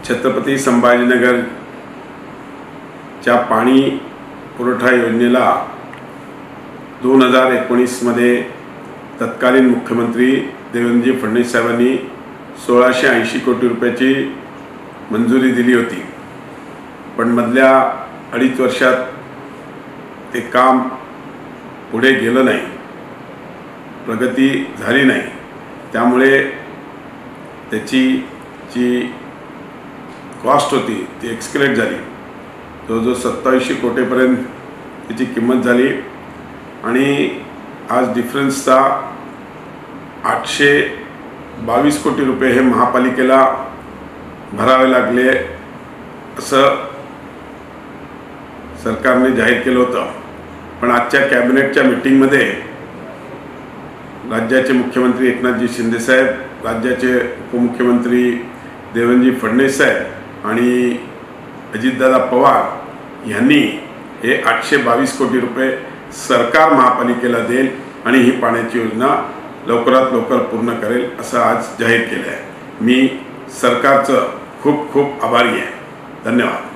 छत्रपती संभाजीनगरच्या पाणी पुरवठा योजनेला 2019 मध्ये तत्कालीन मुख्यमंत्री देवेंद्रजी फडणवीस साहेबांनी 1680 कोटी रुपयाची मंजुरी दिली होती। पण मधल्या 2.5 वर्षात ते काम पुढे गेलं नाही, प्रगती झाली नाही। त्यामुळे त्याची जी कॉस्ट होती ती एक्सक्लेट झाली। जो 2700 कोटीपर्यंत त्याची किंमत झाली आणि आज डिफरन्सचा 822 कोटी रुपये हे महापालिकेला भरावे लागले असं सरकारने जाहीर केलं होतं। पण आजच्या कॅबिनेटच्या मीटिंगमध्ये राज्याचे मुख्यमंत्री एकनाथजी शिंदे साहेब, राज्याचे उपमुख्यमंत्री देवेंद्रजी फडणवीस साहेब आणि अजितदादा पवार यांनी हे 822 कोटी रुपये सरकार महापालिकेला देईल आणि ही पाण्याची योजना लवकरात लवकर पूर्ण करेल असं आज जाहीर केलं आहे। मी सरकारचं खूप खूप आभारी आहे। धन्यवाद।